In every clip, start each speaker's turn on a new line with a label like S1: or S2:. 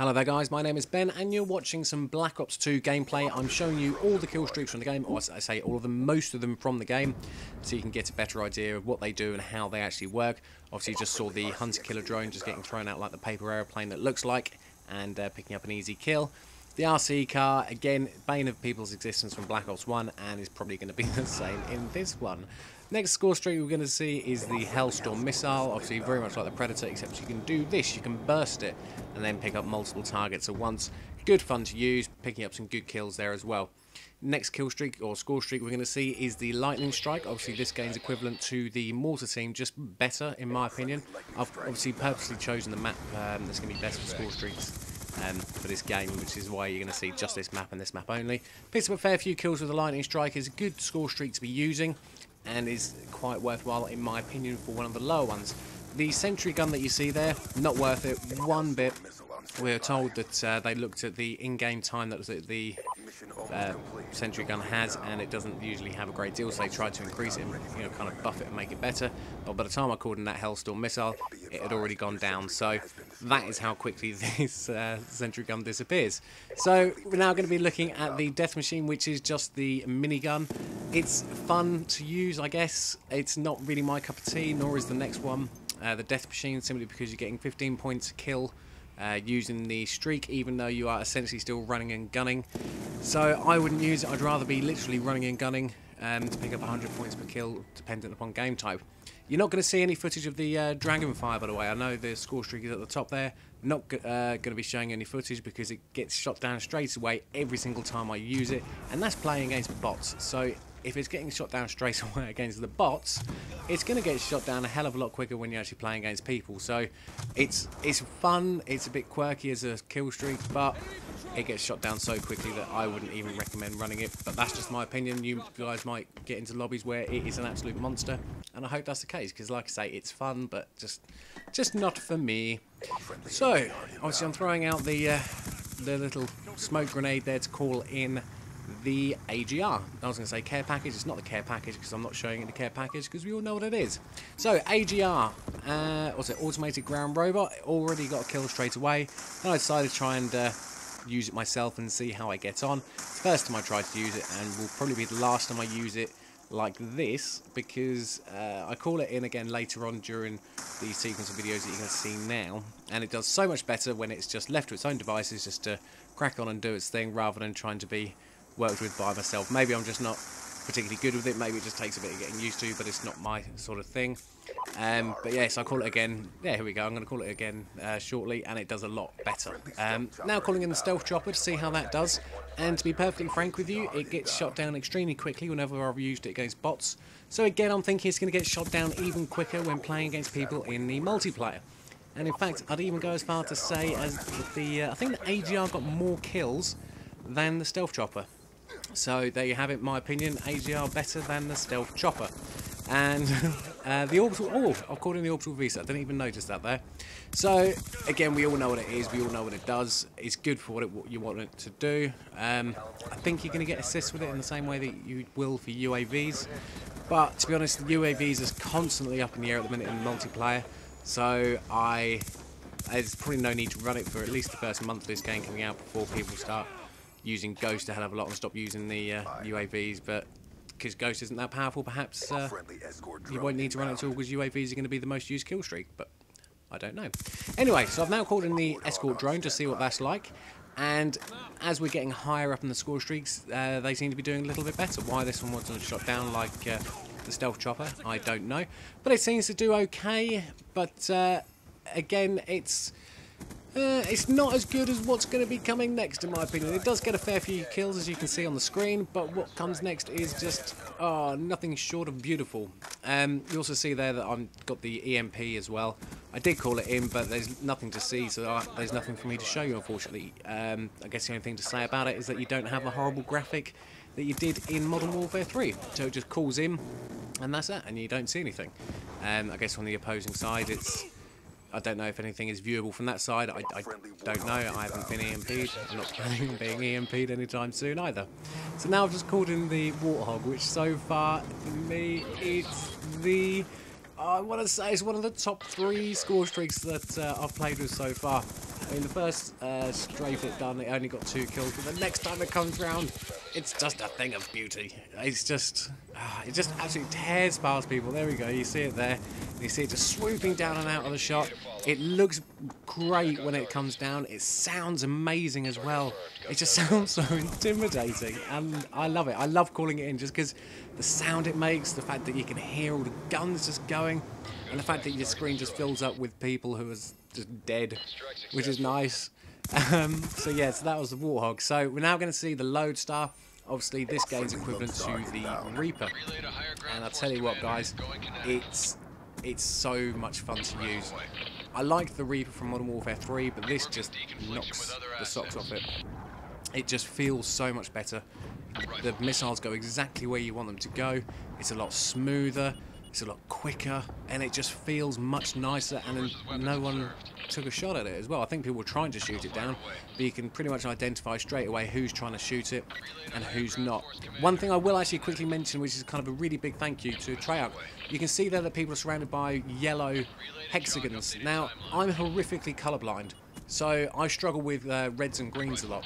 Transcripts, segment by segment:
S1: Hello there guys, my name is Ben and you're watching some Black Ops 2 gameplay. I'm showing you all the kill streaks from the game, or I say all of them, most of them from the game, so you can get a better idea of what they do and how they actually work. Obviously you just saw the hunter-killer drone just getting thrown out like the paper aeroplane that looks like, and picking up an easy kill. The RC car, again, bane of people's existence from Black Ops 1, and is probably going to be the same in this one. Next score streak we're going to see is the Hellstorm missile, obviously very much like the Predator, except you can do this, you can burst it and then pick up multiple targets at once. Good fun to use, picking up some good kills there as well. Next kill streak or score streak we're going to see is the Lightning Strike. Obviously this game's equivalent to the Mortar Team, just better in my opinion. I've obviously purposely chosen the map that's going to be best for score streaks for this game, which is why you're going to see just this map and this map only. Picks up a fair few kills with the Lightning Strike, is a good score streak to be using, and is quite worthwhile in my opinion for one of the lower ones. The sentry gun that you see there, not worth it one bit. We're told that they looked at the in-game time that the sentry gun has, and it doesn't usually have a great deal, so they tried to increase it and kind of buff it and make it better. But by the time I called in that Hellstorm missile, it had already gone down, so that is how quickly this sentry gun disappears. So we're now going to be looking at the death machine, which is just the minigun. It's fun to use, I guess. It's not really my cup of tea, nor is the next one. The death machine, simply because you're getting 15 points a kill using the streak, even though you are essentially still running and gunning. So I wouldn't use it. I'd rather be literally running and gunning to pick up 100 points per kill, dependent upon game type. You're not going to see any footage of the Dragonfire, by the way. I know the score streak is at the top there. Not going to be showing any footage because it gets shot down straight away every single time I use it, and that's playing against bots. So if it's getting shot down straight away against the bots, it's going to get shot down a hell of a lot quicker when you're actually playing against people. So it's fun, it's a bit quirky as a kill streak, but it gets shot down so quickly that I wouldn't even recommend running it. But that's just my opinion. You guys might get into lobbies where it is an absolute monster, and I hope that's the case, because like I say, it's fun, but just not for me. So obviously I'm throwing out the little smoke grenade there to call in the AGR. I was going to say care package. It's not the care package because I'm not showing it the care package, because we all know what it is. So AGR, what's it? Automated ground robot. Already got a kill straight away. And I decided to try and use it myself and see how I get on. It's the first time I tried to use it, and will probably be the last time I use it like this, because I call it in again later on during the sequence of videos that you're going to see now, and it does so much better when it's just left to its own devices just to crack on and do its thing, rather than trying to be worked with by myself. Maybe I'm just not particularly good with it, maybe it just takes a bit of getting used to, but it's not my sort of thing. But yes, I'll call it again. Yeah, here we go. I'm going to call it again shortly, and it does a lot better. Now calling in the stealth chopper to see how that does, and to be perfectly frank with you, it gets shot down extremely quickly whenever I've used it against bots. So again, I'm thinking it's going to get shot down even quicker when playing against people in the multiplayer. And in fact, I'd even go as far to say as the I think the AGR got more kills than the stealth chopper. So there you have it, my opinion, AGR better than the stealth chopper. And the orbital, oh, I've called in the orbital visa, I didn't even notice that there. So again, we all know what it is, we all know what it does, it's good for what you want it to do. I think you're going to get assists with it in the same way that you will for UAVs, but to be honest, the UAVs is constantly up in the air at the minute in multiplayer, so there's probably no need to run it for at least the first month of this game coming out before people start using Ghost a hell of a lot and stop using the UAVs. But because Ghost isn't that powerful, perhaps you won't need to run it at all, because UAVs are going to be the most used kill streak, but I don't know. Anyway, so I've now called in the Escort drone to see what that's like, and as we're getting higher up in the score streaks, they seem to be doing a little bit better. Why this one wasn't shot down like the stealth chopper, I don't know, but it seems to do okay. But again, it's not as good as what's going to be coming next, in my opinion. It does get a fair few kills, as you can see on the screen, but what comes next is just nothing short of beautiful. You also see there that I've got the EMP as well. I did call it in, but there's nothing to see, so there's nothing for me to show you, unfortunately. I guess the only thing to say about it is that you don't have a horrible graphic that you did in Modern Warfare 3. So it just calls in, and that's it, and you don't see anything. I guess on the opposing side, I don't know if anything is viewable from that side. I don't know. I haven't been EMP'd. I'm not planning on being EMP'd anytime soon either. So now I've just called in the Warthog, which so far, for me, it's the I want to say it's one of the top 3 score streaks that I've played with so far. I mean, the first strafe it done, it only got 2 kills, but the next time it comes round, it's just a thing of beauty. It's just, it just absolutely tears past people. There we go, you see it there. You see it just swooping down and out of the shot. It looks great when it comes down. It sounds amazing as well. It just sounds so intimidating, and I love it. I love calling it in just because the sound it makes, the fact that you can hear all the guns just going, and the fact that your screen just fills up with people who are just dead, which is nice. So yeah, so that was the Warthog. So we're now going to see the Loadstar. Obviously, this game's equivalent to the Reaper, and I'll tell you what, guys, it's so much fun to use. I like the Reaper from Modern Warfare 3, but this just knocks the socks off it. It just feels so much better. The missiles go exactly where you want them to go. It's a lot smoother, it's a lot quicker, and it just feels much nicer, and no one took a shot at it as well. I think people were trying to shoot it down, but you can pretty much identify straight away who's trying to shoot it and who's not. One thing I will actually quickly mention, which is kind of a really big thank you to Treyarch, you can see there that people are surrounded by yellow hexagons. Now, I'm horrifically colourblind, so I struggle with reds and greens a lot.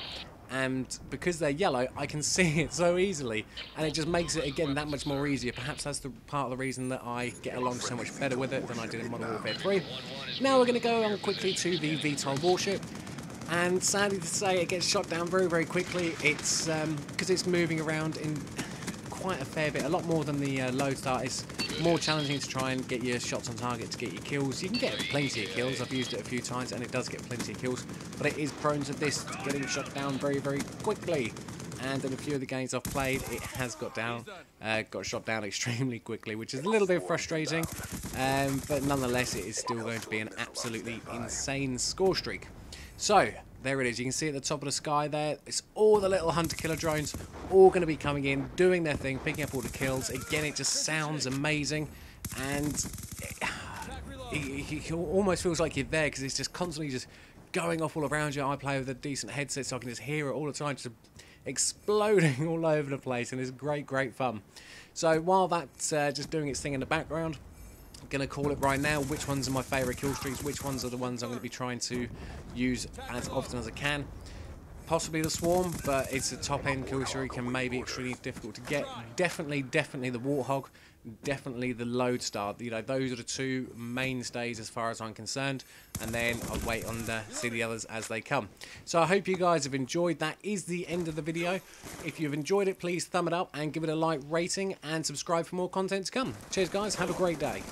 S1: And because they're yellow, I can see it so easily, and it just makes it again that much more easier. Perhaps that's the part of the reason that I get along so much better with it than I did in Modern Warfare 3. Now we're going to go on quickly to the VTOL warship, and sadly to say it gets shot down very, very quickly. It's because it's moving around in quite a fair bit, a lot more than the Loadstar. It's more challenging to try and get your shots on target to get your kills. You can get plenty of kills. I've used it a few times and it does get plenty of kills, but it is prone to this getting shot down very, very quickly. And in a few of the games I've played, it has got shot down extremely quickly, which is a little bit frustrating, but nonetheless it is still going to be an absolutely insane score streak. So there it is, you can see at the top of the sky there, it's all the little hunter killer drones, all going to be coming in, doing their thing, picking up all the kills. Again, it just sounds amazing, and it almost feels like you're there, because it's just constantly just going off all around you. I play with a decent headset, so I can just hear it all the time, just exploding all over the place, and it's great, great fun. So while that's just doing its thing in the background, I'm going to call it right now which ones are my favourite kill streaks, which ones are the ones I'm going to be trying to use as often as I can. Possibly the Swarm, but it's a top-end kill streak and maybe extremely difficult to get. Definitely the Warthog, definitely the Loadstar. You know, those are the two mainstays as far as I'm concerned, and then I'll wait on to see the others as they come. So I hope you guys have enjoyed. That is the end of the video. If you've enjoyed it, please thumb it up and give it a like rating and subscribe for more content to come. Cheers guys, have a great day.